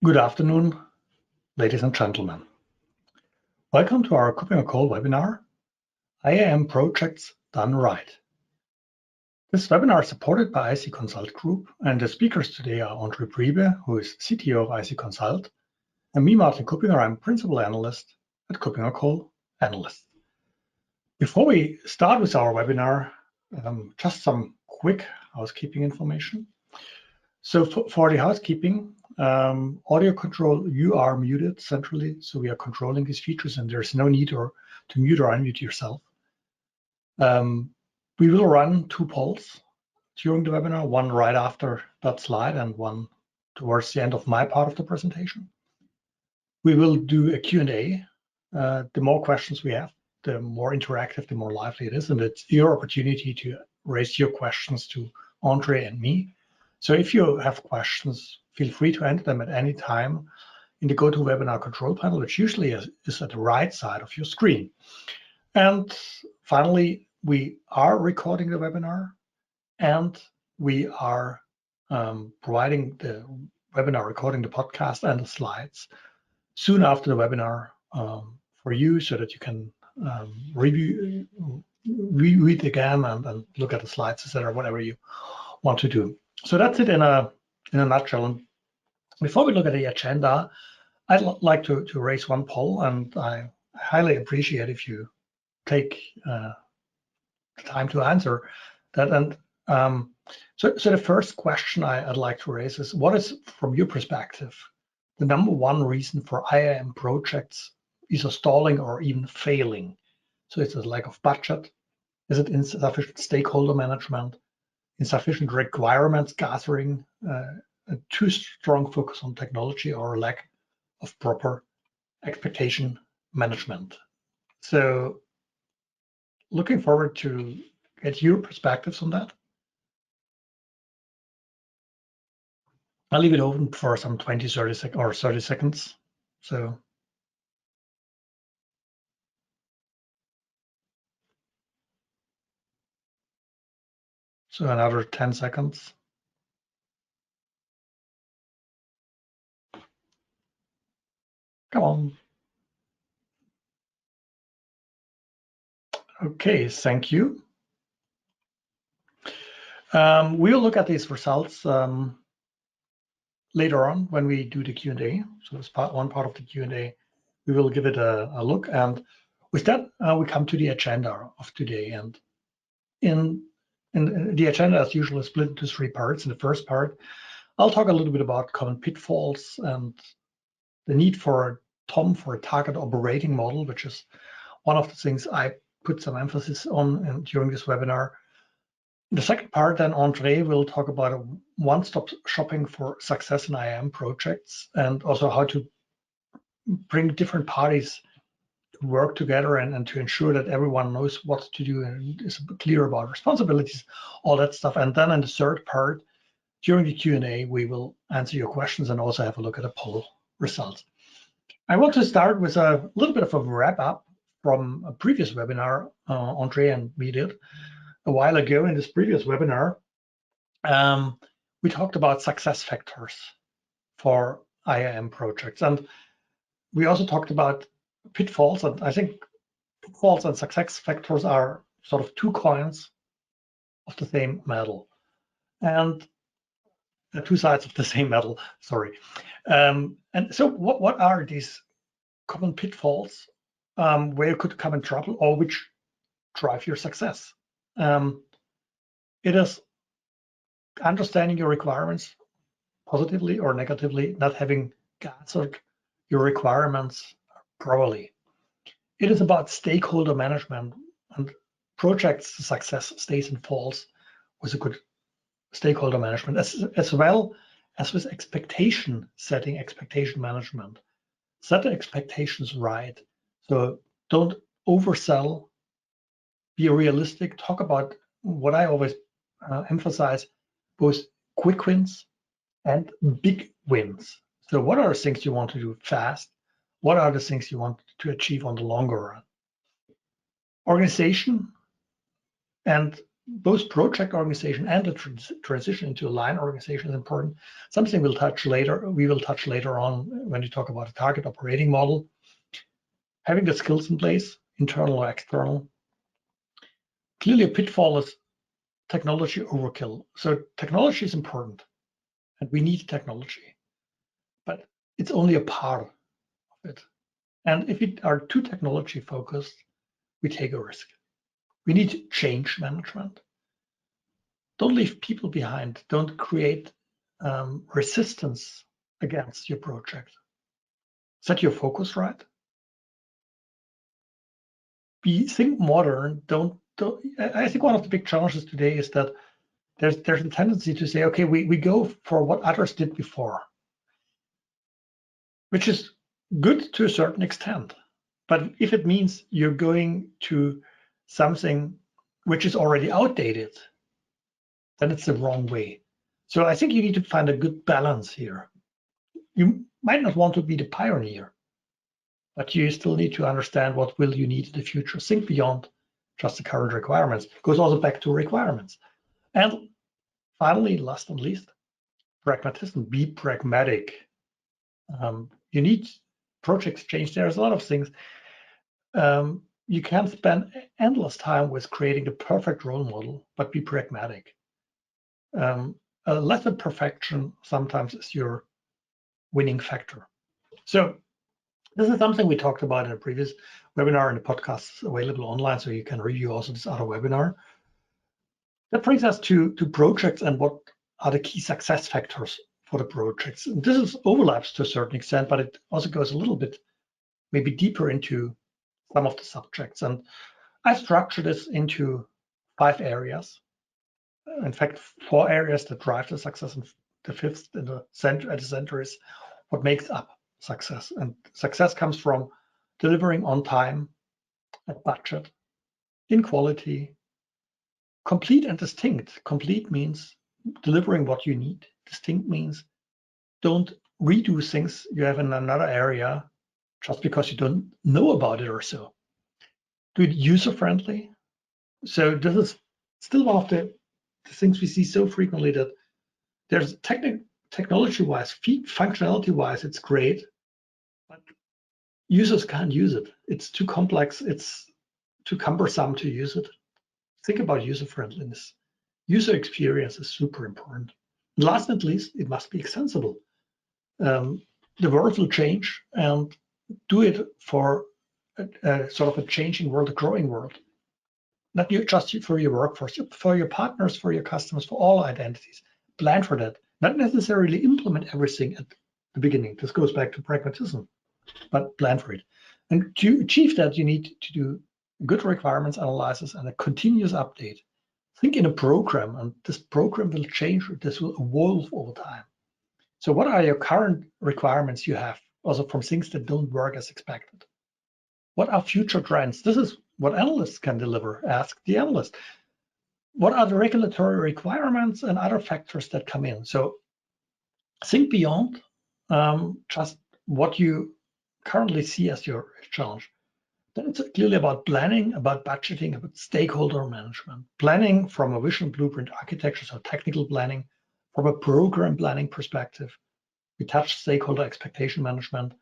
Good afternoon, ladies and gentlemen. Welcome to our KuppingerCole webinar, IAM Projects Done Right. This webinar is supported by IC Consult Group, and the speakers today are Priebe, who is CTO of IC Consult, and me, Martin Kuppinger. I'm Principal Analyst at KuppingerCole Analyst. Before we start with our webinar, just some quick housekeeping information. So for the housekeeping, audio control, you are muted centrally, so we are controlling these features and there's no need to mute or unmute yourself. We will run two polls during the webinar, one right after that slide and one towards the end of my part of the presentation. We will do a Q&A. The more questions we have, the more interactive, the more lively it is, and it's your opportunity to raise your questions to Andre and me. So if you have questions, feel free to enter them at any time in the GoToWebinar control panel, which usually is at the right side of your screen. And finally, we are recording the webinar and we are providing the webinar recording, the podcast and the slides soon after the webinar for you so that you can read again and look at the slides, etc., whatever you want to do. So that's it in a nutshell. And before we look at the agenda, I'd like to raise one poll, and I highly appreciate if you take the time to answer that. And so the first question I'd like to raise is, what is, from your perspective, the number one reason for IAM projects either stalling or even failing? So it's a lack of budget. Is it insufficient stakeholder management? Insufficient requirements gathering, a too strong focus on technology, or a lack of proper expectation management? So looking forward to get your perspectives on that. I'll leave it open for some 30 seconds. So another 10 seconds. Come on. Okay, thank you. We'll look at these results later on when we do the Q&A. So as one part of the Q&A, we will give it a look. And with that, we come to the agenda of today. And in the agenda, as usual, is split into three parts. In the first part, I'll talk a little bit about common pitfalls and the need for a target operating model, which is one of the things I put some emphasis on during this webinar. In the second part, then Andre will talk about a one-stop shopping for success in IAM projects, and also how to bring different parties to work together and to ensure that everyone knows what to do and is clear about responsibilities, all that stuff. And then in the third part, during the Q&A, we will answer your questions and also have a look at the poll results. I want to start with a little bit of a wrap up from a previous webinar Andre and me did a while ago. In this previous webinar, we talked about success factors for IAM projects. And we also talked about pitfalls. And I think pitfalls and success factors are sort of two coins of the same medal. And two sides of the same medal, sorry. And so what are these common pitfalls where you could come in trouble or which drive your success? It is understanding your requirements positively or negatively, not having gathered your requirements properly. It is about stakeholder management, and projects success stays and falls with a good stakeholder management, as well as with expectation setting, expectation management. Set the expectations right. So don't oversell, be realistic, talk about what I always emphasize, both quick wins and big wins. So what are the things you want to do fast? What are the things you want to achieve on the longer run? Organization and both project organization and the transition into a line organization is important. Something we will touch later on when you talk about a target operating model. Having the skills in place, internal or external. Clearly, a pitfall is technology overkill. So technology is important, and we need technology, but it's only a part of it. And if we are too technology focused, we take a risk. We need change management. Don't leave people behind. Don't create resistance against your project. Set your focus right. Think modern. Don't. I think one of the big challenges today is that there's a tendency to say, okay, we go for what others did before, which is good to a certain extent. But if it means you're going to something which is already outdated, then it's the wrong way. So I think you need to find a good balance here. You might not want to be the pioneer, but you still need to understand what will you need in the future. Think beyond just the current requirements. It goes also back to requirements. And finally, last and least, pragmatism. Be pragmatic. You need projects change. There's a lot of things. You can't spend endless time with creating the perfect role model, but be pragmatic. Less than perfection sometimes is your winning factor. So this is something we talked about in a previous webinar, and the podcast is available online, so you can review also this other webinar. That brings us to projects and what are the key success factors for the projects. And this overlaps to a certain extent, but it also goes a little bit maybe deeper into some of the subjects. And I structured this into 5 areas. In fact, 4 areas that drive the success, and the 5th in the center, at the center, is what makes up success. And success comes from delivering on time, at budget, in quality, complete and distinct. Complete means delivering what you need. Distinct means don't redo things you have in another area just because you don't know about it or so. Do it user-friendly. So this is still one of the things we see so frequently, that there's technology-wise, functionality-wise, it's great, but users can't use it. It's too complex. It's too cumbersome to use it. Think about user-friendliness. User experience is super important. And last but not least, it must be extensible. The world will change, and do it for sort of a changing world, a growing world. Not just for your workforce, for your partners, for your customers, for all identities. Plan for that. Not necessarily implement everything at the beginning. This goes back to pragmatism, but plan for it. And to achieve that, you need to do good requirements analysis and a continuous update. Think in a program, and this program will change. This will evolve over time. So what are your current requirements you have, also from things that don't work as expected? What are future trends? This is what analysts can deliver. Ask the analyst. What are the regulatory requirements and other factors that come in? So think beyond just what you currently see as your challenge. Then it's clearly about planning, about budgeting, about stakeholder management. Planning from a vision, blueprint, architecture, so technical planning, from a program planning perspective. We touch stakeholder expectation management.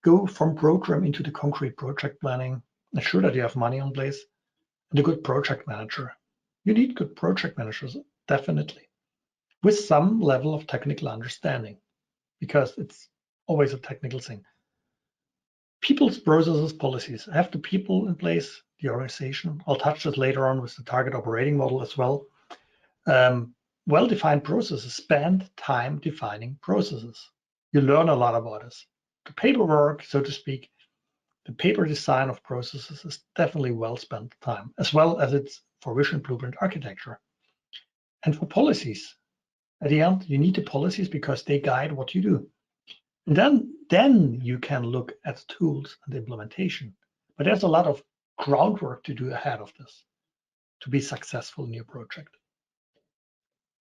Go from program into the concrete project planning. Ensure that you have money in place, and a good project manager. You need good project managers, definitely, with some level of technical understanding, because it's always a technical thing. People's processes, policies. Have the people in place, the organization. I'll touch this later on with the target operating model as well. Well-defined processes. Spend time defining processes. You learn a lot about this. The paperwork, so to speak, the paper design of processes is definitely well spent time, as well as it's for vision, blueprint, architecture. And for policies, at the end, you need the policies because they guide what you do. And then you can look at tools and implementation. But there's a lot of groundwork to do ahead of this to be successful in your project.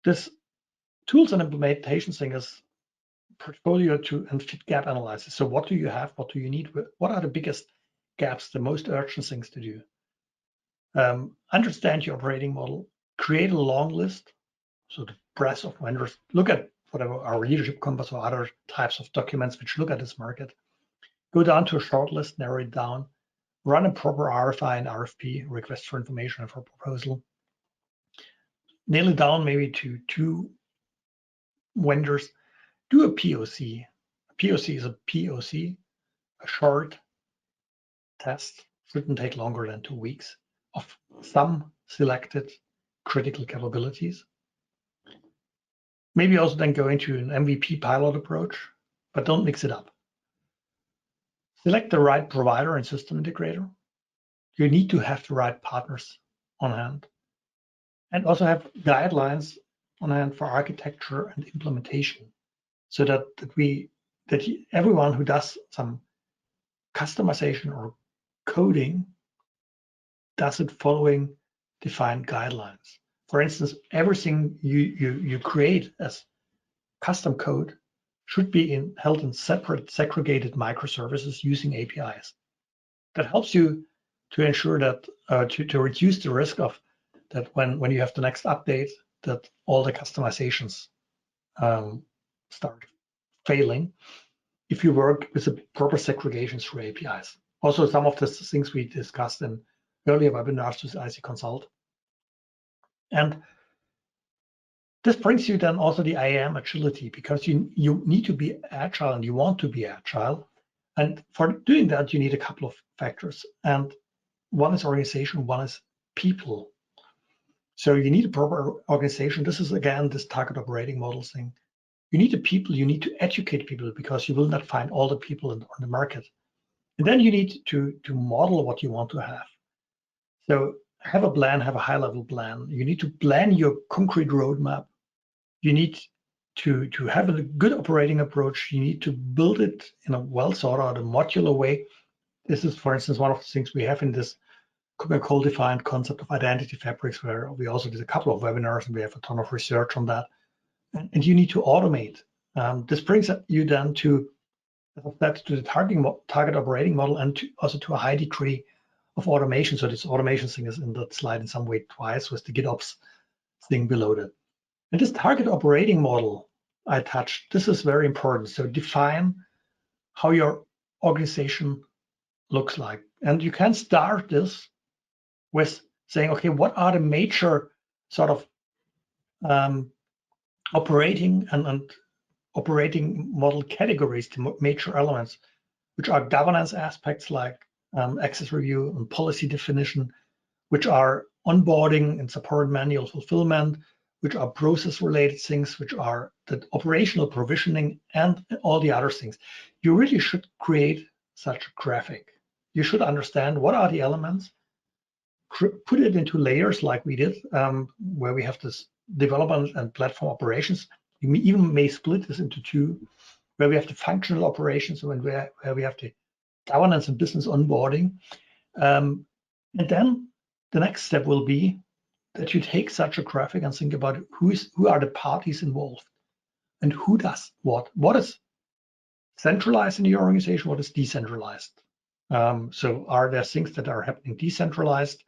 This tools and implementation thing is portfolio and fit gap analysis. So what do you have? What do you need? What are the biggest gaps, the most urgent things to do? Understand your operating model. create a long list, so the breadth of vendors, look at whatever our leadership compass or other types of documents which look at this market, go down to a short list, narrow it down, run a proper RFI and RFP, request for information and for proposal, nail it down maybe to 2 vendors, do a POC. A POC is a POC, a short test, shouldn't take longer than 2 weeks, of some selected critical capabilities. Maybe also then go into an MVP pilot approach, but don't mix it up. Select the right provider and system integrator. You need to have the right partners on hand, and also have guidelines on hand for architecture and implementation, so that everyone who does some customization or coding does it following defined guidelines. For instance, everything you create as custom code should be held in separate, segregated microservices using APIs. That helps you to ensure that to reduce the risk of that when you have the next update, that all the customizations start failing if you work with a proper segregation through APIs. Also, some of the things we discussed in earlier webinars with IC Consult. And this brings you then also the IAM agility, because you need to be agile and you want to be agile. And for doing that, you need a couple of factors. And one is organization, one is people. So you need a proper organization. This is, again, this target operating model thing. You need the people, you need to educate people, because you will not find all the people on the market. And then you need to model what you want to have. So have a plan, have a high-level plan. You need to plan your concrete roadmap. You need to have a good operating approach. You need to build it in a well-thought-out, a modular way. This is, for instance, one of the things we have in this KuppingerCole defined concept of identity fabrics, where we also did a couple of webinars and we have a ton of research on that. And you need to automate. This brings you then to the target operating model, and also to a high degree of automation. So this automation thing is in that slide in some way twice, with the GitOps thing below that. And this target operating model I touched, this is very important. So define how your organization looks like. And you can start this with saying, okay, what are the major sort of operating and operating model categories, the major elements, which are governance aspects like access review and policy definition, which are onboarding and support manual fulfillment, which are process-related things, which are the operational provisioning, and all the other things. You really should create such a graphic. You should understand what are the elements, put it into layers like we did, where we have this development and platform operations. You even may split this into 2, where we have the functional operations and where we have the governance and business onboarding. And then the next step will be that you take such a graphic and think about who are the parties involved and who does what. What is centralized in your organization? What is decentralized? So are there things that are happening decentralized,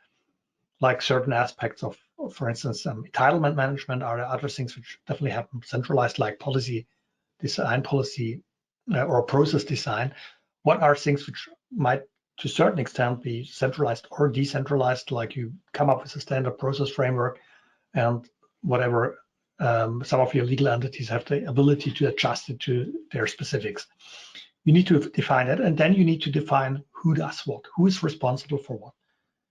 like certain aspects of, for instance, entitlement management? Are there other things which definitely happen centralized, like policy design, or process design? What are things which might, to a certain extent, be centralized or decentralized, like you come up with a standard process framework, and whatever, some of your legal entities have the ability to adjust it to their specifics. You need to define that, and then you need to define who does what, who is responsible for what.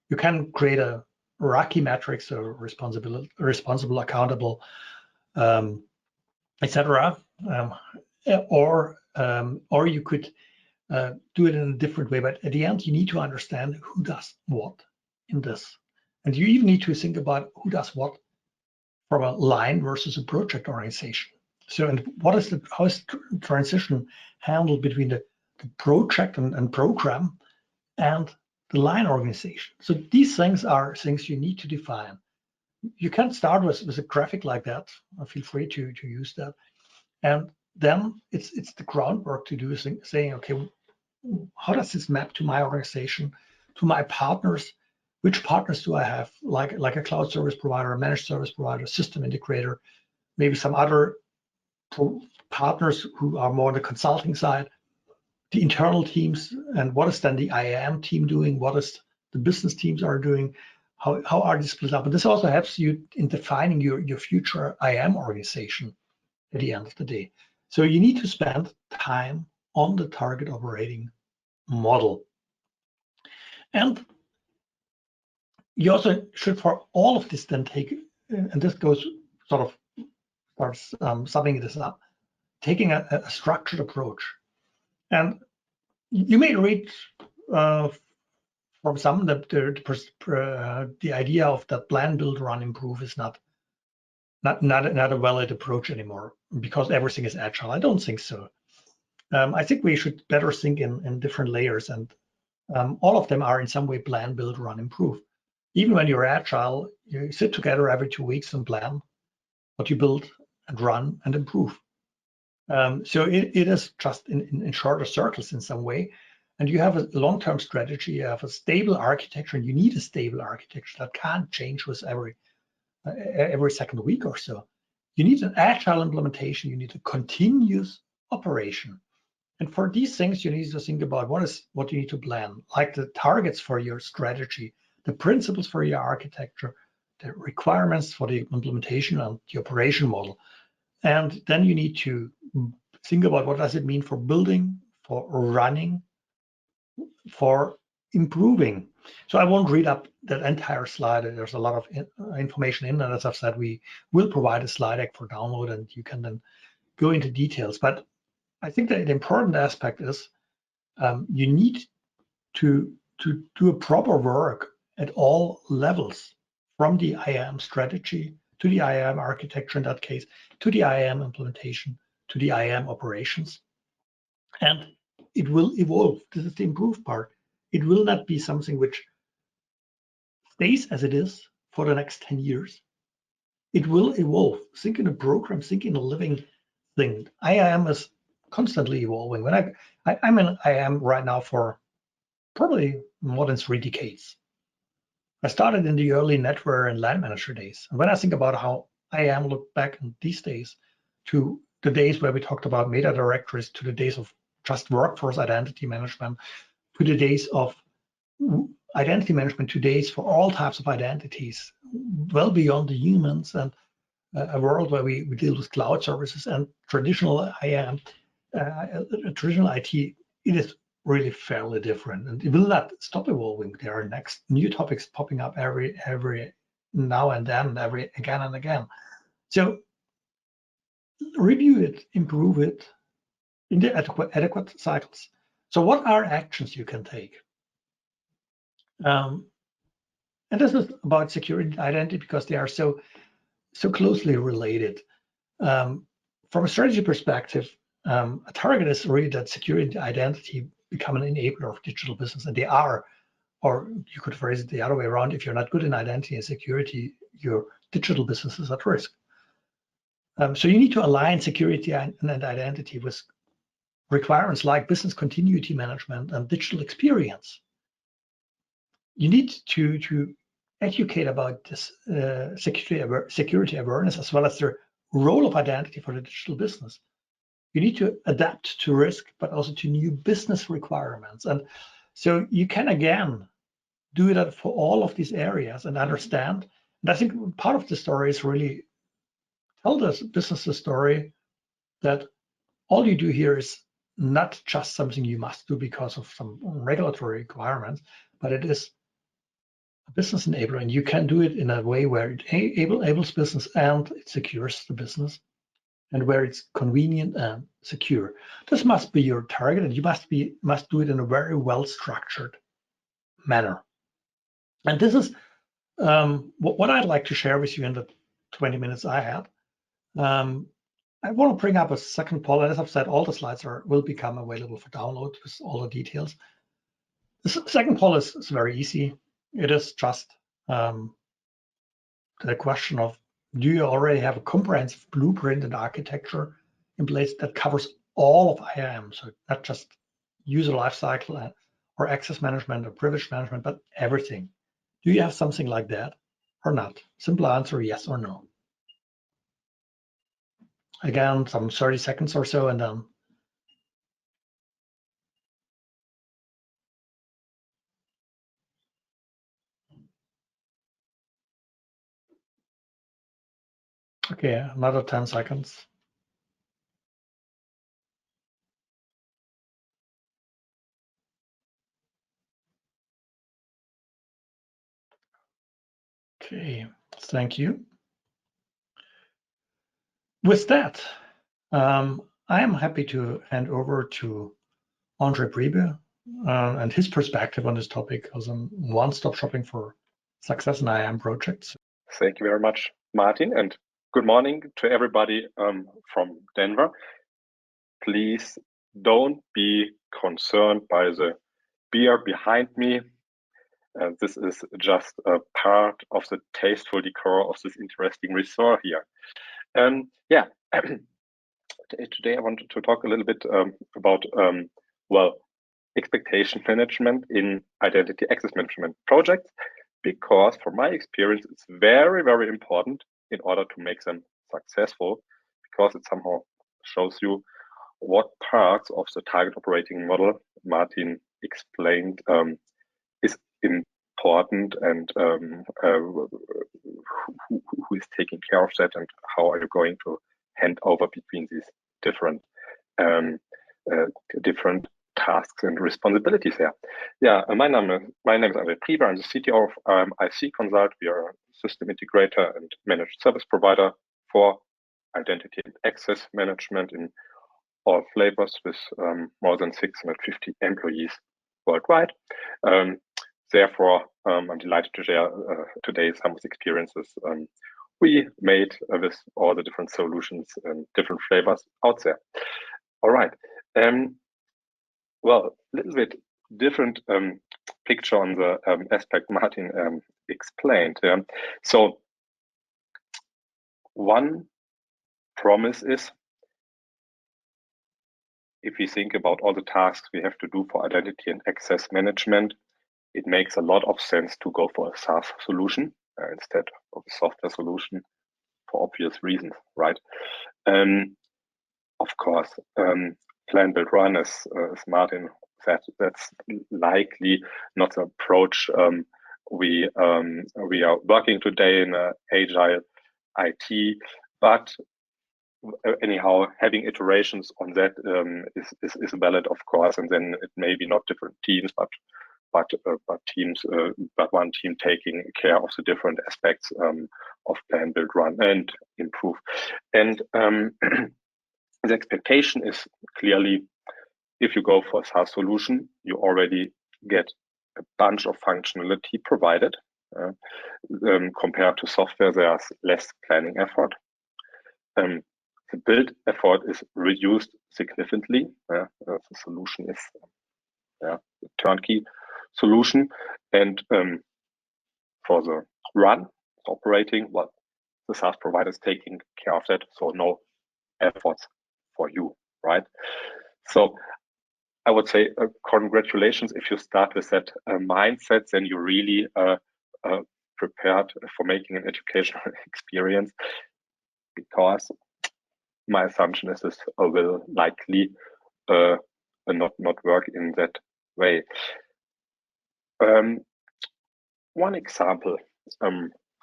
You can create a hierarchy matrix, so responsible, accountable, etc. Or you could do it in a different way. But at the end, you need to understand who does what in this, and you even need to think about who does what from a line versus a project organization. So, and how is transition handled between the project and program and the line organization? So these things are things you need to define. You can start with a graphic like that. Feel free to use that. And then it's the groundwork to do, saying, okay, how does this map to my organization, to my partners, which partners do I have, like a cloud service provider, a managed service provider, system integrator, maybe some other partners who are more on the consulting side, the internal teams, and what is then the IAM team doing, what is the business teams are doing, how are they split up. And this also helps you in defining your future IAM organization at the end of the day. So you need to spend time on the target operating model. And you also should, for all of this, then take, and this goes sort of starts summing this up, taking a structured approach. And you may read from some that the idea of that plan, build, run, improve is not a valid approach anymore because everything is agile. I don't think so. I think we should better think in different layers, and all of them are in some way plan, build, run, improve. Even when you're agile, you sit together every 2 weeks and plan what you build and run and improve. So it is just in shorter circles in some way. And you have a long-term strategy, you have a stable architecture, and you need a stable architecture that can't change with every second week or so. You need an agile implementation, you need a continuous operation. And for these things, you need to think about what you need to plan, like the targets for your strategy, the principles for your architecture, the requirements for the implementation and the operation model. And then you need to think about what does it mean for building, for running, for improving. So I won't read up that entire slide. There's a lot of information in, and as I've said, we will provide a slide deck for download, and you can then go into details. But I think that the important aspect is you need to do a proper work at all levels, from the IAM strategy to the IAM architecture in that case, to the IAM implementation, to the IAM operations. And it will evolve. This is the improved part. It will not be something which stays as it is for the next 10 years. It will evolve. Think in a program, think in a living thing. IAM is constantly evolving. When I'm in IAM right now for probably more than 3 decades. I started in the early NetWare and LAN manager days. And when I think about how IAM looked back in these days to the days where we talked about meta directories, to the days of just workforce identity management, to the days of identity management, to days for all types of identities, well beyond the humans, and a world where we deal with cloud services and traditional IAM, traditional IT, it is really fairly different, and it will not stop evolving. There are next new topics popping up every now and then, again and again. So review it, improve it in the adequate cycles. So what are actions you can take? And this is about security and identity because they are so closely related. From a strategy perspective, a target is really that security and identity become an enabler of digital business, and they are, or you could phrase it the other way around, if you're not good in identity and security, your digital business is at risk. So you need to align security and identity with requirements like business continuity management and digital experience. You need to educate about this security awareness, as well as the role of identity for the digital business. You need to adapt to risk, but also to new business requirements. And so you can, again, do that for all of these areas and understand. And I think part of the story is really tell the business the story that all you do here is not just something you must do because of some regulatory requirements, but it is a business enabler, and you can do it in a way where it enables business and it secures the business, and where it's convenient and secure. This must be your target, and you must do it in a very well-structured manner. And this is what I'd like to share with you in the 20 minutes I had. I want to bring up a second poll, and as I've said, all the slides will become available for download with all the details. The second poll is very easy. It is just the question of, do you already have a comprehensive blueprint and architecture in place that covers all of IAM? So not just user lifecycle or access management or privilege management, but everything. Do you have something like that or not? Simple answer, yes or no. Again, some 30 seconds or so, and then okay, another 10 seconds. Okay, thank you. With that, I am happy to hand over to Andre Priebe and his perspective on this topic as a one-stop shopping for success in IAM projects. Thank you very much, Martin, and good morning to everybody from Denver. Please don't be concerned by the beer behind me. This is just a part of the tasteful decor of this interesting resort here. Yeah, today I wanted to talk a little bit about, well, expectation management in identity access management projects, because from my experience, it's very, very important in order to make them successful, because it somehow shows you what parts of the target operating model Martin explained is important, and who is taking care of that, and how are you going to hand over between these different different tasks and responsibilities here. Yeah, my name is Andre Priebe. I'm the CTO of IC Consult. We are a system integrator and managed service provider for identity and access management in all flavors, with more than 650 employees worldwide. Therefore, I'm delighted to share today some of the experiences we made with all the different solutions and different flavors out there. All right. Well, a little bit different picture on the aspect Martin explained. So one promise is, if we think about all the tasks we have to do for identity and access management, it makes a lot of sense to go for a SaaS solution instead of a software solution, for obvious reasons, right? Of course, plan, build, run, as Martin said, that's likely not the approach we are working today in agile IT, but anyhow, having iterations on that is valid, of course, and then it may be not different teams, but one team taking care of the different aspects of plan, build, run, and improve. And the expectation is clearly, if you go for a SaaS solution, you already get a bunch of functionality provided. Compared to software, there's less planning effort. The build effort is reduced significantly. The solution is a turnkey solution, and for the run, operating, well, the SaaS provider is taking care of that, so no efforts for you, right? So I would say congratulations if you start with that mindset, then you really prepared for making an educational experience, because my assumption is this will likely not work in that way. One example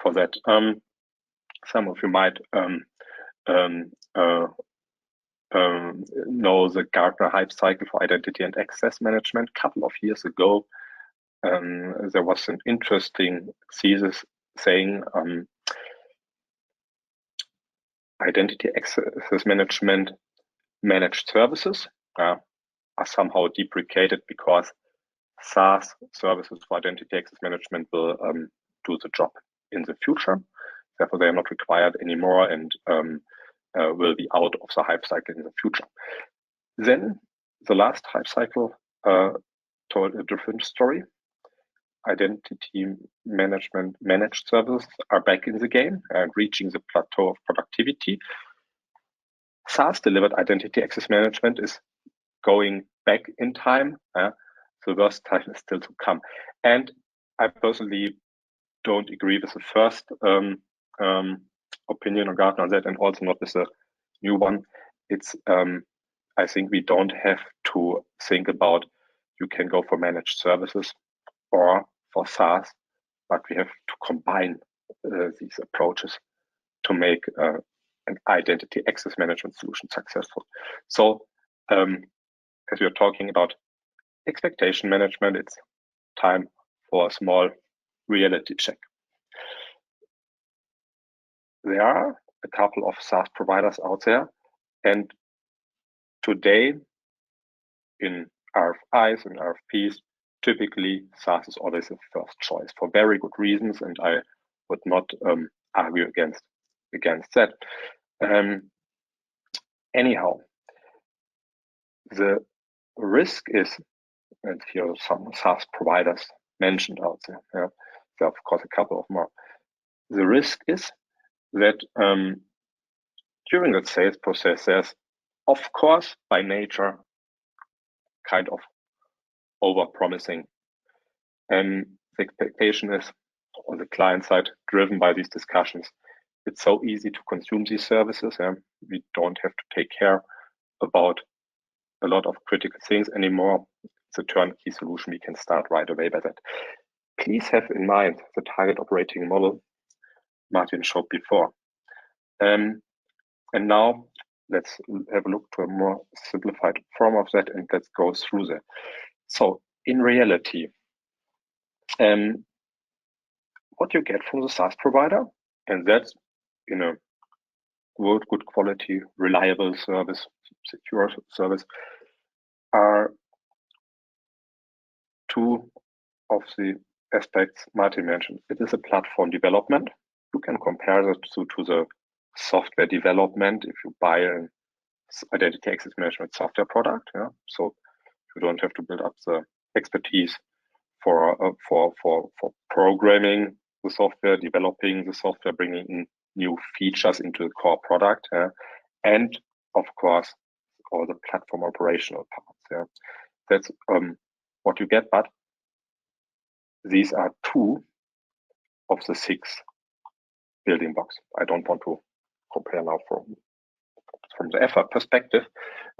for that, some of you might know the Gartner hype cycle for identity and access management. A couple of years ago, there was an interesting thesis saying identity access management managed services are somehow deprecated, because SaaS services for identity access management will do the job in the future. Therefore, they are not required anymore, and will be out of the hype cycle in the future. Then the last hype cycle told a different story. Identity management managed services are back in the game and reaching the plateau of productivity. SaaS delivered identity access management is going back in time. The worst time is still to come. And I personally don't agree with the first opinion on Gartner on that, and also not with the new one. It's I think we don't have to think about you can go for managed services or for SaaS, but we have to combine these approaches to make an identity access management solution successful. So as we are talking about expectation management, it's time for a small reality check. There are a couple of SaaS providers out there, and today in RFIs and RFPs, typically SaaS is always the first choice for very good reasons, and I would not argue against that. Anyhow, the risk is, and here are some SaaS providers mentioned out there. Yeah. There are, of course, a couple of more. The risk is that during that sales process, there's, of course, by nature, kind of over-promising. And the expectation is, on the client side, driven by these discussions, it's so easy to consume these services, and we don't have to take care about a lot of critical things anymore. It's a turnkey solution. We can start right away by that. Please have in mind the target operating model Martin showed before. And now let's have a look to a more simplified form of that, and let's go through that. So in reality, what you get from the SaaS provider, and that's in a good quality, reliable service, secure service, are two of the aspects Martin mentioned. It is a platform development. You can compare that to the software development if you buy an identity access management software product. Yeah? So you don't have to build up the expertise for programming the software, developing the software, bringing in new features into the core product, and of course all the platform operational parts. Yeah? That's what you get, but these are two of the 6 building blocks. I don't want to compare now from the effort perspective,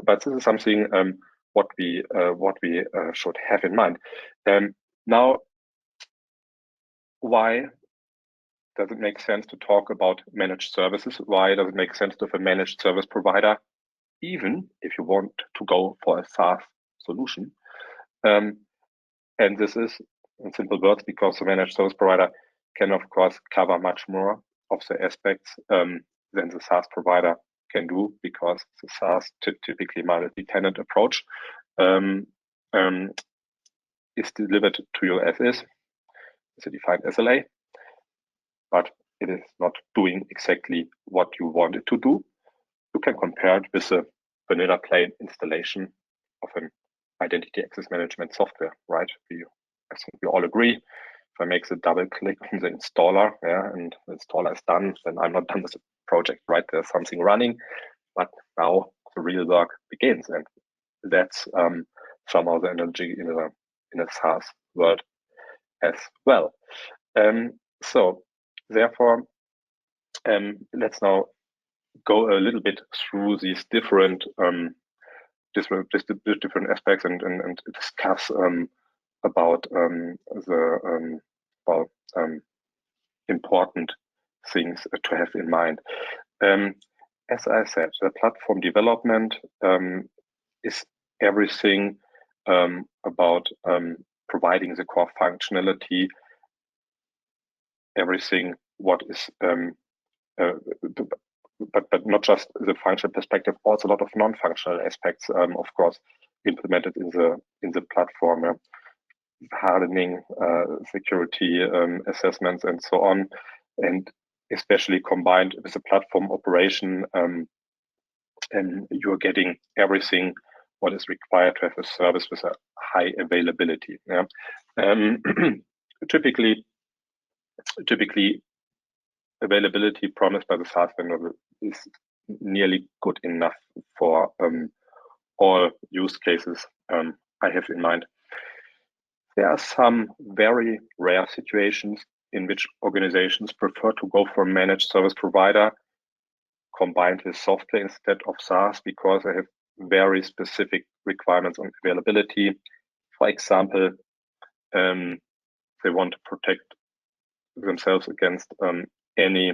but this is something what we should have in mind. Now, why does it make sense to talk about managed services? Why does it make sense to have a managed service provider, even if you want to go for a SaaS solution? And this is, in simple words, because the managed service provider can, of course, cover much more of the aspects than the SaaS provider can do, because the SaaS typically multi-tenant approach is delivered to you as is. It's a defined SLA, but it is not doing exactly what you want it to do. You can compare it with a vanilla plain installation of an identity access management software, right? I think we all agree. If I make the double click on the installer, yeah, and the installer is done, then I'm not done with the project, right? There's something running, but now the real work begins, and that's somehow the analogy in a SaaS world as well. So therefore, let's now go a little bit through these different different aspects and discuss about important things to have in mind. As I said, the platform development is everything about providing the core functionality, everything what is but not just the functional perspective, also a lot of non-functional aspects, of course, implemented in the platform, hardening, security assessments, and so on, and especially combined with the platform operation, and you're getting everything what is required to have a service with a high availability. Yeah? Typically, availability promised by the SaaS vendor is nearly good enough for all use cases I have in mind. There are some very rare situations in which organizations prefer to go for a managed service provider combined with software instead of SaaS because they have very specific requirements on availability. For example, they want to protect themselves against any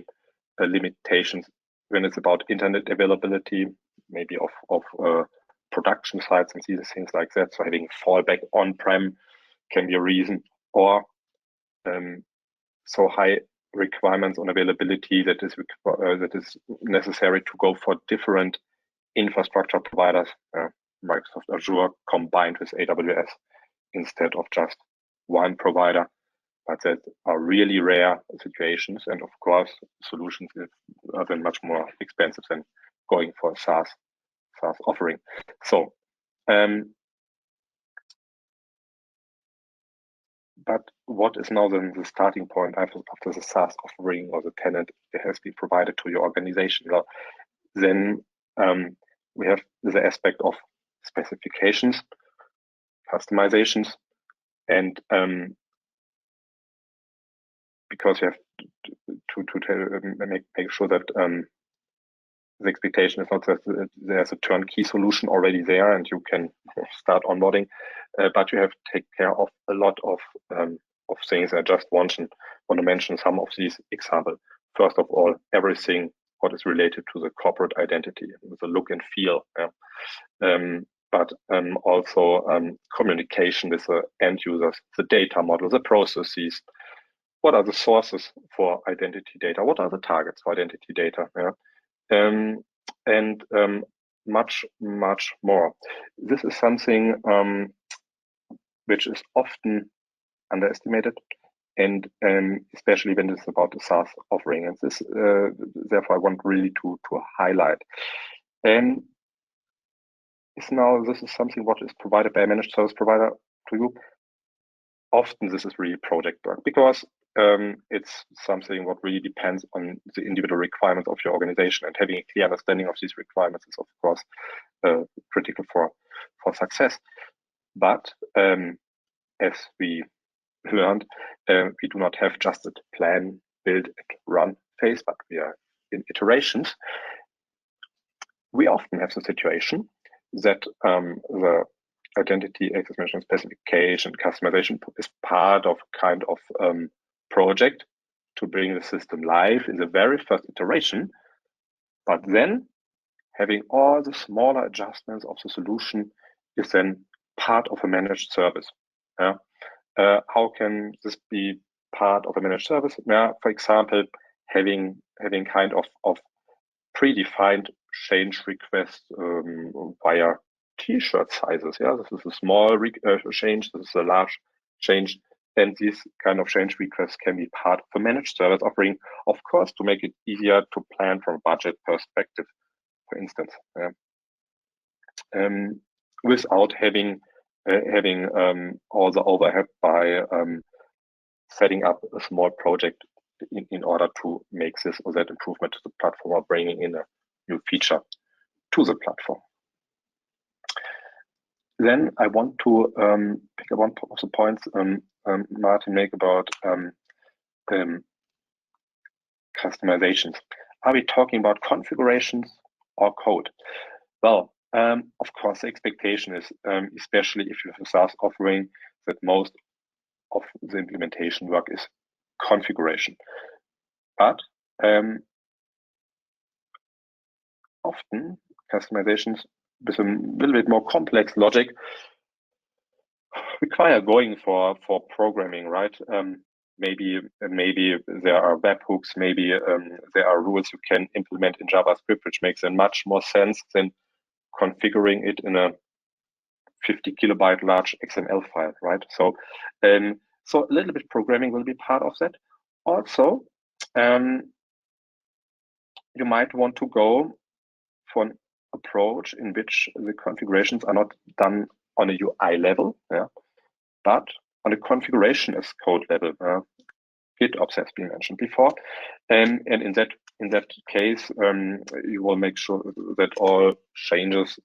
limitations when it's about internet availability, maybe of production sites and these things like that. So having fallback on-prem can be a reason, or so high requirements on availability that is necessary to go for different infrastructure providers, Microsoft Azure combined with AWS instead of just one provider. But that are really rare situations, and of course, solutions are then much more expensive than going for a SaaS offering. So, but what is now then the starting point after the SaaS offering or the tenant has been provided to your organization? Well, then we have the aspect of specifications, customizations, and because you have to make sure that the expectation is not that there's a turnkey solution already there and you can start onboarding, but you have to take care of a lot of things. I just want to mention some of these examples. First of all, everything what is related to the corporate identity, the look and feel, but also communication with the end users, the data model, the processes. What are the sources for identity data? What are the targets for identity data? And much, much more. This is something which is often underestimated, and especially when it's about the SaaS offering. And this, therefore, I want really to highlight. This is something what is provided by a managed service provider to you. Often this is really project work because it's something what really depends on the individual requirements of your organization, and having a clear understanding of these requirements is of course critical for success. But as we learned, we do not have just a plan, build, and run phase, but we are in iterations. We often have the situation that the identity access management specification customization is part of kind of project to bring the system live in the very first iteration, but then having all the smaller adjustments of the solution is then part of a managed service. How can this be part of a managed service? For example, having kind of predefined change requests via T-shirt sizes. This is a small change. This is a large change. And these kind of change requests can be part of a managed service offering, of course, to make it easier to plan from a budget perspective, for instance, without having all the overhead by setting up a small project in order to make this or that improvement to the platform or bringing in a new feature to the platform. Then I want to pick up one of the points Martin made about customizations. Are we talking about configurations or code? Well, of course, the expectation is, especially if you have a SaaS offering, that most of the implementation work is configuration. But often customizations with a little bit more complex logic require going for programming, right? Maybe there are webhooks, maybe there are rules you can implement in JavaScript, which makes much more sense than configuring it in a 50 kilobyte large XML file, right? So so a little bit programming will be part of that. Also, you might want to go for an approach in which the configurations are not done on a UI level, but on a configuration as code level. GitOps has been mentioned before, and in that case, you will make sure that all changes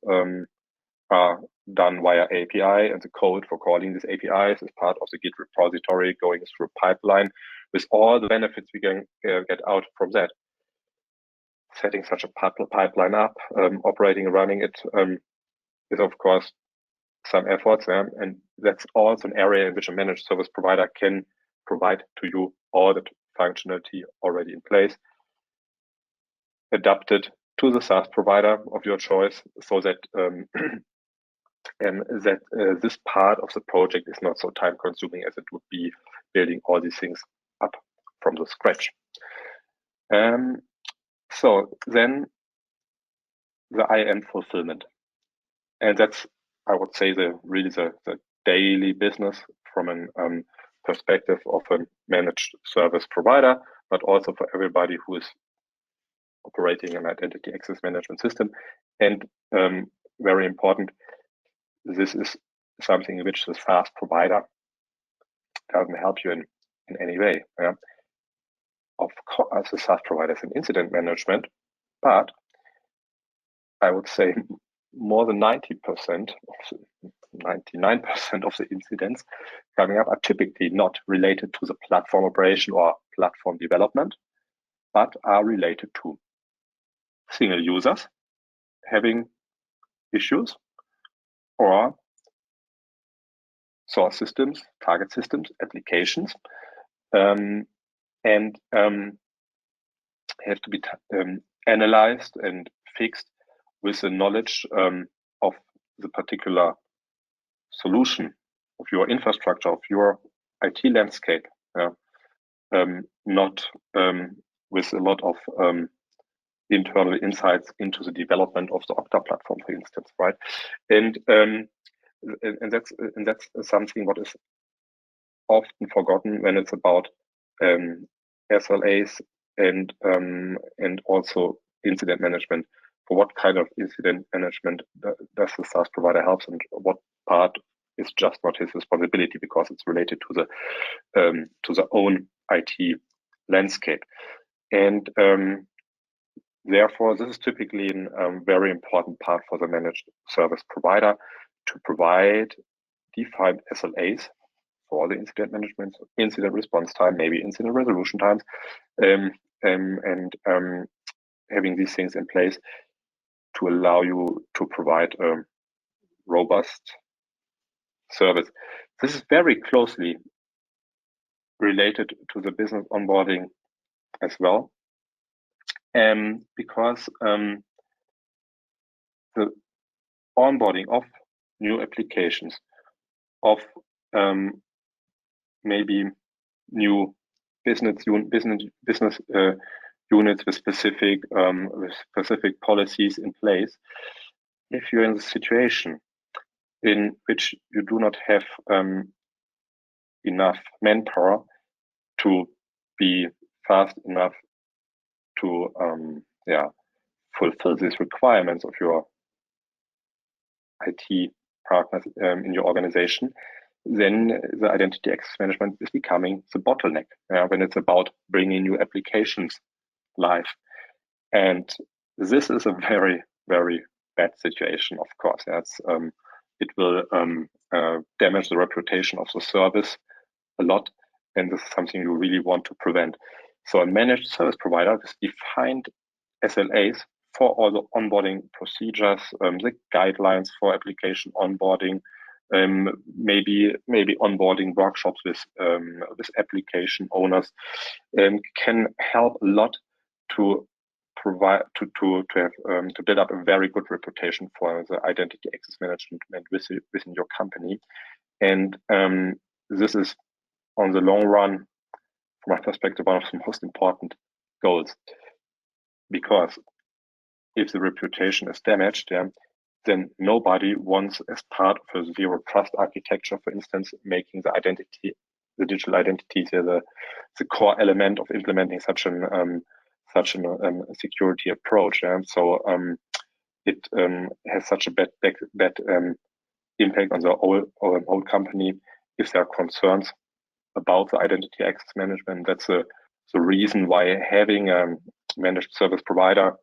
are done via API, and the code for calling these APIs is part of the Git repository going through a pipeline with all the benefits we can get out from that. Setting such a pipeline up, operating and running it is of course some efforts, and that's also an area in which a managed service provider can provide to you all the functionality already in place, adapted to the SaaS provider of your choice, so that this part of the project is not so time consuming as it would be building all these things up from the scratch. So then the IAM fulfillment, and that's, I would say, really the daily business from a perspective of a managed service provider, but also for everybody who is operating an identity access management system. And very important, this is something in which the SaaS provider doesn't help you in any way. Yeah? Of course, the SaaS provider is an incident management, but I would say more than 99% of the incidents coming up are typically not related to the platform operation or platform development, but are related to single users having issues, or source systems, target systems, applications, and have to be analyzed and fixed with the knowledge of the particular solution of your infrastructure, of your IT landscape, not with a lot of internal insights into the development of the Okta platform, for instance, right? And that's something what is often forgotten when it's about SLAs and also incident management. For what kind of incident management does the SaaS provider help, and what part is just not his responsibility because it's related to the own IT landscape. And therefore, this is typically a very important part for the managed service provider to provide defined SLAs for the incident management, incident response time, maybe incident resolution times, and having these things in place to allow you to provide a robust service. This is very closely related to the business onboarding as well, because the onboarding of new applications, of maybe new business units with specific policies in place. If you're in the situation in which you do not have enough manpower to be fast enough to fulfill these requirements of your IT partners in your organization, then the identity access management is becoming the bottleneck when it's about bringing new applications live. And this is a very, very bad situation, of course. It will damage the reputation of the service a lot, and this is something you really want to prevent. So a managed service provider with defined SLAs for all the onboarding procedures, the guidelines for application onboarding, maybe onboarding workshops with application owners, can help a lot to provide to build up a very good reputation for the identity access management within your company. And this is, on the long run, from my perspective, one of the most important goals, because if the reputation is damaged, then nobody wants, as part of a zero trust architecture, for instance, making the digital identity the core element of implementing such a security approach. So it has such a bad impact on the whole company if there are concerns about the identity access management. That's the reason why having a managed service provider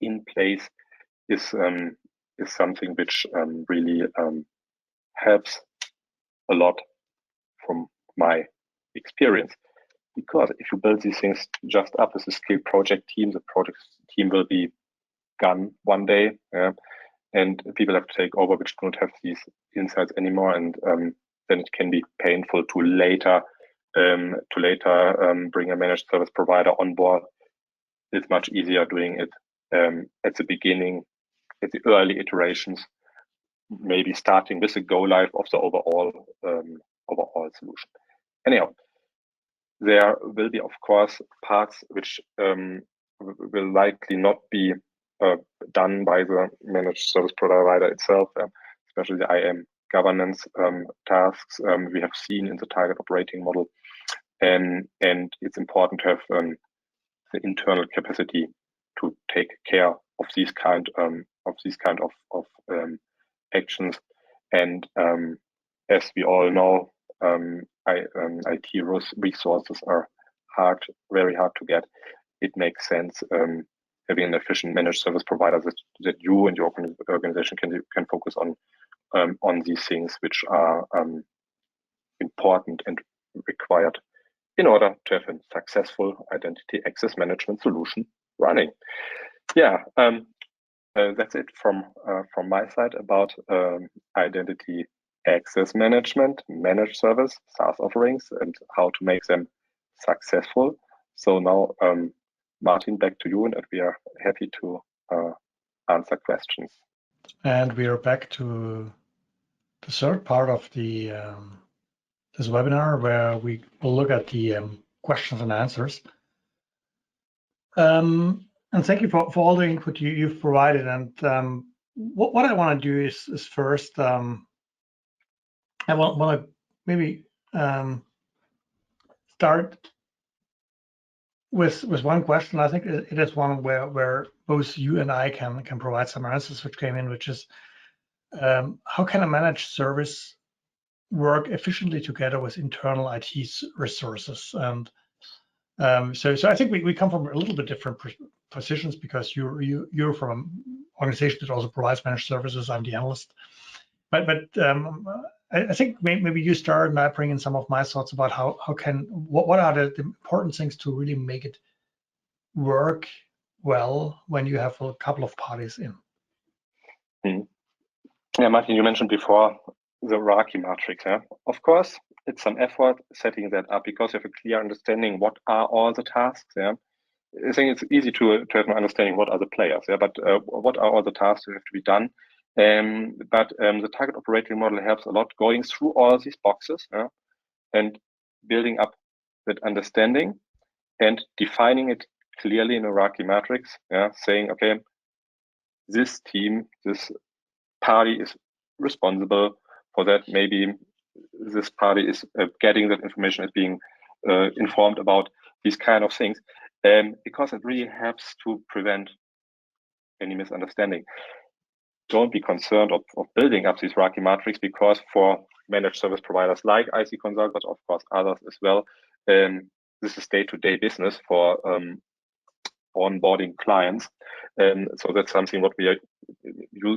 in place is something which really helps a lot from my experience. Because if you build these things just up as a skilled project team, the project team will be gone one day, and people have to take over which don't have these insights anymore, and then it can be painful to later bring a managed service provider on board. It's much easier doing it at the beginning, at the early iterations, maybe starting with the go live of the overall solution. Anyhow, there will be, of course, parts which will likely not be done by the managed service provider itself, especially the IAM governance tasks we have seen in the target operating model, and it's important to have the internal capacity to take care of these kind of actions. And as we all know, IT resources are very hard to get. It makes sense having an efficient managed service provider that you and your organization can focus on these things which are important and required in order to have a successful identity access management solution running. Yeah, that's it from my side about identity access management, managed service, SaaS offerings, and how to make them successful. So now, Martin, back to you, and we are happy to answer questions. And we are back to the third part of the this webinar, where we will look at the questions and answers. And thank you for all the input you've provided. And what I want to do is first, I want to maybe start with one question. I think it is one where both you and I can provide some answers which came in, which is how can a managed service work efficiently together with internal IT resources? And so I think we come from a little bit different positions, because you're from an organization that also provides managed services. I'm the analyst, but I think maybe you start, and I bring in some of my thoughts about what are the important things to really make it work well when you have a couple of parties in. Yeah, Martin, you mentioned before the hierarchy matrix. Yeah? Of course, it's some effort setting that up, because you have a clear understanding what are all the tasks. Yeah, I think it's easy to have an understanding what are the players. Yeah, but what are all the tasks that have to be done? But the target operating model helps a lot going through all these boxes, and building up that understanding and defining it clearly in a hierarchy matrix. Yeah, saying, okay, this team, this party is responsible for that. Maybe this party is getting that information, is being informed about these kind of things, because it really helps to prevent any misunderstanding. Don't be concerned of building up this hierarchy matrix, because for managed service providers like IC Consult, but of course others as well, this is day-to-day business for onboarding clients. So that's something what we are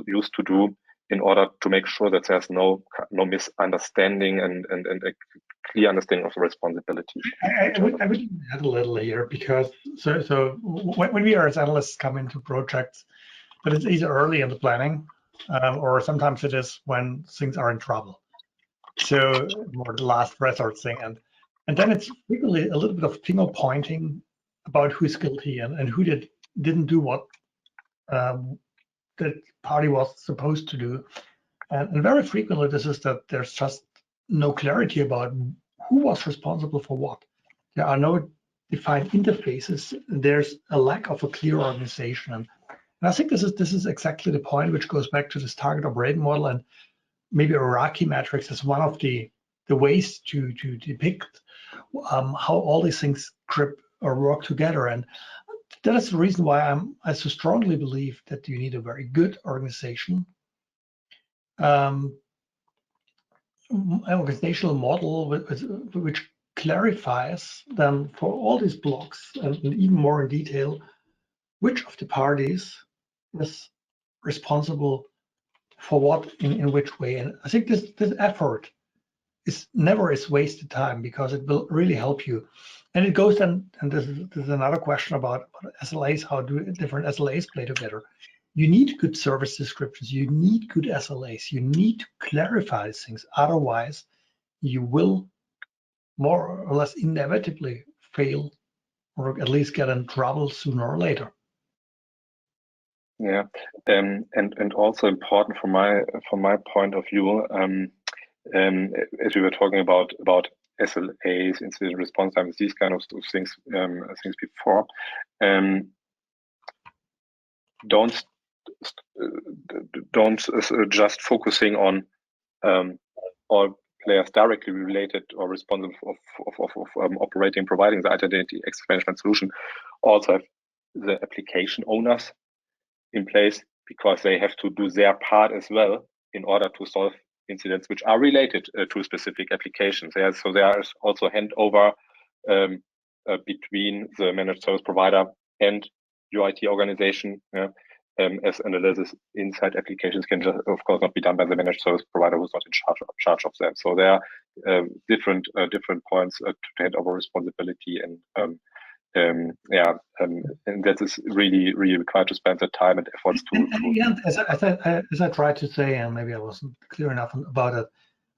used to do in order to make sure that there's no misunderstanding and a clear understanding of the responsibility. I would add a little here, because so when we are as analysts come into projects, but it's either early in the planning, or sometimes it is when things are in trouble. So more the last resort thing, and then it's frequently a little bit of finger pointing about who's guilty and who didn't do what the party was supposed to do. And very frequently this is that there's just no clarity about who was responsible for what. There are no defined interfaces. There's a lack of a clear organization. And I think this is exactly the point, which goes back to this target operating model, and maybe a hierarchy matrix is one of the ways to depict how all these things grip or work together. And that is the reason why I so strongly believe that you need a very good organization, organizational model which clarifies then for all these blocks, and even more in detail, which of the parties is responsible for what in which way. And I think this effort is never wasted time, because it will really help you. it goes then, and this is another question about SLAs. How do different SLAs play together? You need good service descriptions. You need good SLAs. You need to clarify things. Otherwise, you will more or less inevitably fail, or at least get in trouble sooner or later. Yeah, and also important from my point of view, as we were talking about SLAs, incident response times, these kind of things before. Don't just focusing on all players directly related or responsible of operating, providing the identity access management solution. Also have the application owners in place, because they have to do their part as well in order to solve incidents which are related to specific applications. So there is also handover between the managed service provider and your IT organization, as analysis inside applications can just, of course, not be done by the managed service provider who's not in charge of them. So there are different points to hand over responsibility, and and that is really required to spend the time and efforts to. As I tried to say, and maybe I wasn't clear enough about it,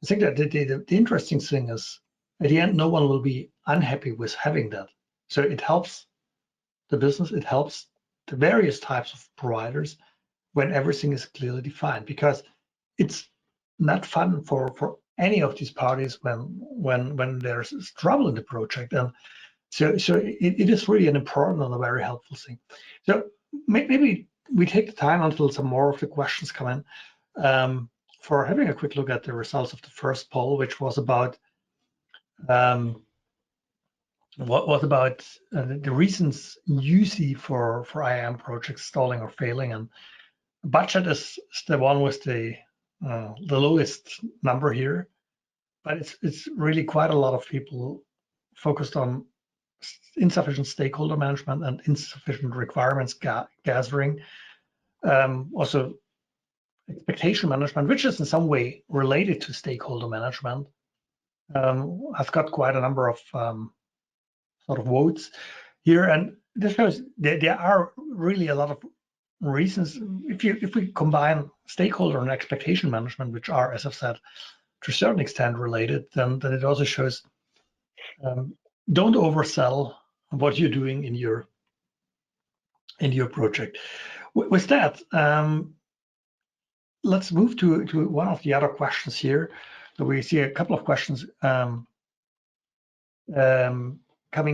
I think that the interesting thing is, at the end, no one will be unhappy with having that. So it helps the business, it helps the various types of providers when everything is clearly defined, because it's not fun for any of these parties when there's trouble in the project. And so it is really an important and a very helpful thing. So maybe we take the time until some more of the questions come in, for having a quick look at the results of the first poll, which was about the reasons you see for IAM projects stalling or failing. And budget is the one with the lowest number here, but it's really quite a lot of people focused on insufficient stakeholder management and insufficient requirements gathering. Also, expectation management, which is in some way related to stakeholder management, has got quite a number of sort of votes here. And this shows there are really a lot of reasons. If we combine stakeholder and expectation management, which are, as I've said, to a certain extent related, then it also shows don't oversell what you're doing in your project. With that, let's move to one of the other questions here. So we see a couple of questions coming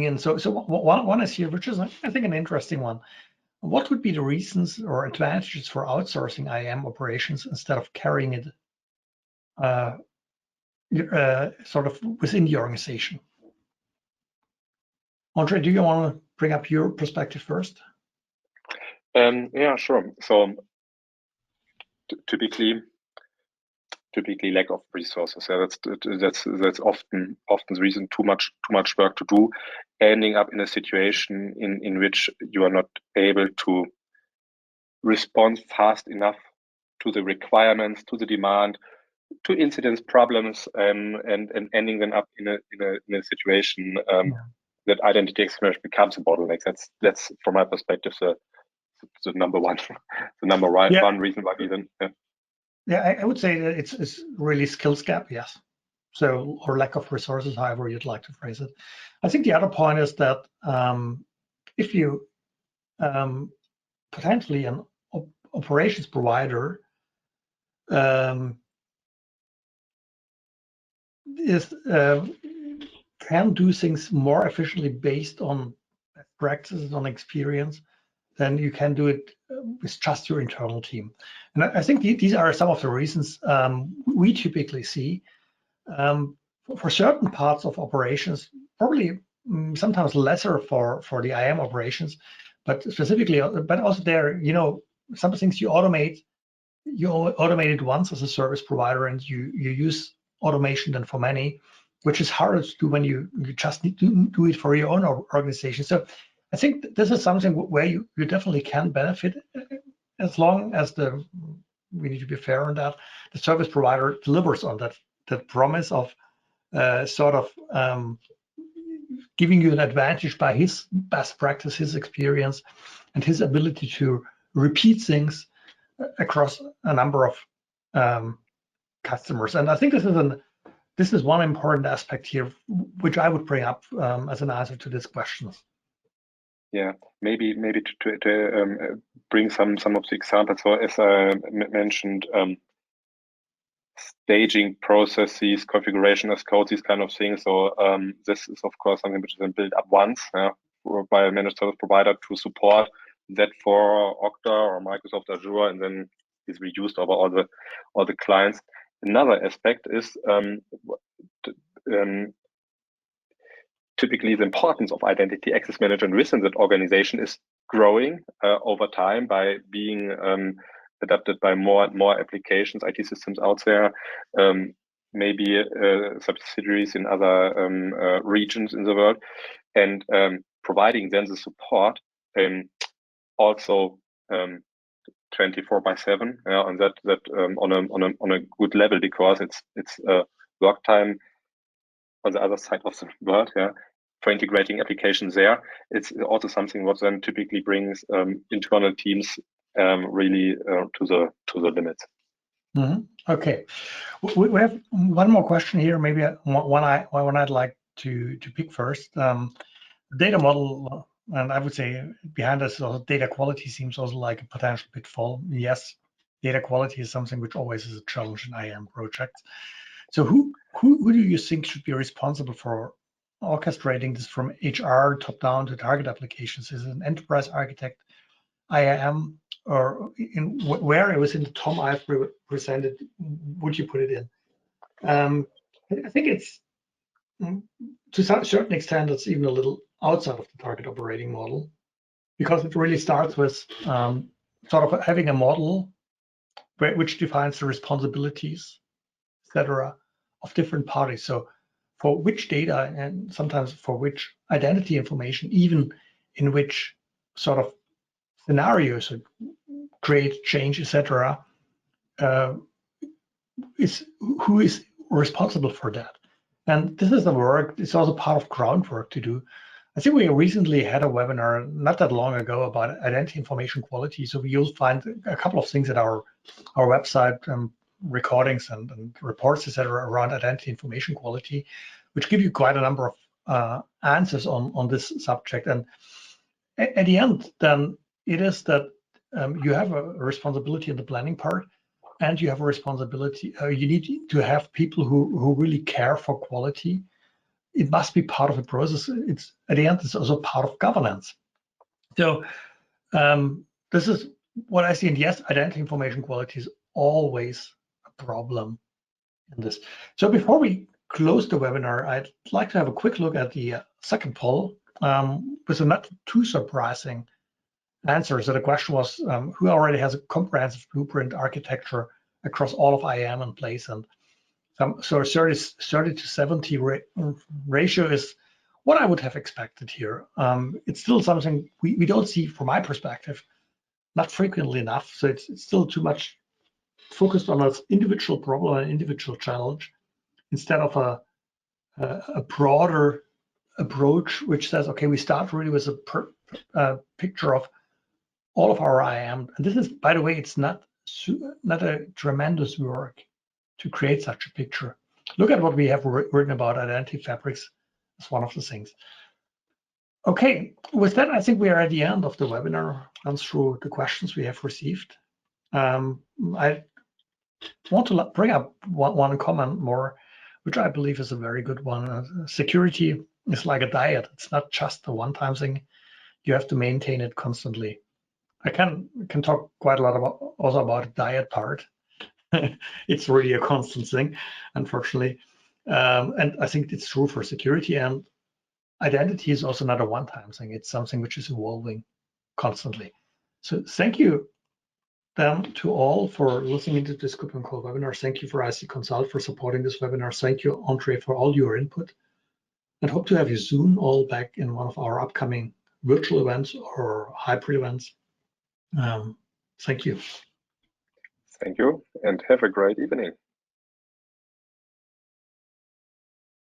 in. So one is here, which is, I think, an interesting one. What would be the reasons or advantages for outsourcing IAM operations instead of carrying it sort of within the organization? Andre, do you want to bring up your perspective first? Yeah, sure. So typically lack of resources. Yeah, that's often the reason. Too much work to do, ending up in a situation in which you are not able to respond fast enough to the requirements, to the demand, to incidents, problems, and ending them up in a situation that identity access management becomes a bottleneck. That's from my perspective the number one one reason why even. Yeah, I would say that it's really skills gap, yes. So, or lack of resources, however you'd like to phrase it. I think the other point is that if you potentially an operations provider can do things more efficiently based on practices, on experience, then you can do it with just your internal team. And I think these are some of the reasons we typically see for certain parts of operations, probably sometimes lesser for the IAM operations, but specifically, but also there, some things you automate it once as a service provider, and you use automation then for many, which is harder to do when you just need to do it for your own organization. So I think this is something where you definitely can benefit, as long as we need to be fair on that, the service provider delivers on that promise of giving you an advantage by his best practice, his experience, and his ability to repeat things across a number of customers. And I think this is one important aspect here, which I would bring up as an answer to these questions. Yeah, maybe to bring some of the examples. So as I mentioned, staging processes, configuration as code, these kind of things. So this is of course something which is then built up once by a managed service provider to support that for Okta or Microsoft Azure, and then is reused over all the clients. Another aspect is typically the importance of identity access management within that organization is growing over time by being adapted by more and more applications, IT systems out there, maybe subsidiaries in other regions in the world, and providing then the support also 24/7 on that on a good level, because it's work time on the other side of the world, for integrating applications there. It's also something what then typically brings internal teams really to the limits. Mm-hmm. Okay, we have one more question here. Maybe one I'd like to pick first. Data model, and I would say behind us, data quality seems also like a potential pitfall. Yes, data quality is something which always is a challenge in IAM projects. So who do you think should be responsible for orchestrating this from HR top down to target applications? Is it an enterprise architect, IAM, or where it was in the TOM I've presented? Would you put it in? I think it's to a certain extent it's even a little outside of the target operating model, because it really starts with sort of having a model which defines the responsibilities, etc., of different parties. So for which data, and sometimes for which identity information, even in which sort of scenarios, create, change, etc., who is responsible for that? And this is the work. It's also part of groundwork to do. I think we recently had a webinar not that long ago about identity information quality. So you'll find a couple of things at our website, recordings and reports, etc., around identity information quality, which give you quite a number of answers on this subject. And at the end, then it is that you have a responsibility in the planning part, and you have a responsibility. You need to have people who really care for quality. It must be part of the process. It's at the end, it's also part of governance. So this is what I see. And yes, identity information quality is always a problem in this. So before we close the webinar, I'd like to have a quick look at the second poll with a not too surprising answer. So the question was, who already has a comprehensive blueprint architecture across all of IAM in place? And so a 30 to 70 ratio is what I would have expected here. It's still something we don't see, from my perspective, not frequently enough. So it's still too much focused on an individual problem, an individual challenge, instead of a broader approach, which says, okay, we start really with a picture of all of our IAM. And this is, by the way, it's not a tremendous work to create such a picture. Look at what we have written about identity fabrics as one of the things. Okay, with that, I think we are at the end of the webinar and through the questions we have received. I want to bring up one comment more, which I believe is a very good one. Security is like a diet. It's not just a one-time thing. You have to maintain it constantly. I can talk quite a lot about the diet part. It's really a constant thing, unfortunately. And I think it's true for security, and identity is also not a one-time thing. It's something which is evolving constantly. So thank you then to all for listening to this KuppingerCole webinar. Thank you for IC Consult for supporting this webinar. Thank you, Andre, for all your input, and hope to have you soon all back in one of our upcoming virtual events or hybrid events. Thank you. Thank you, and have a great evening.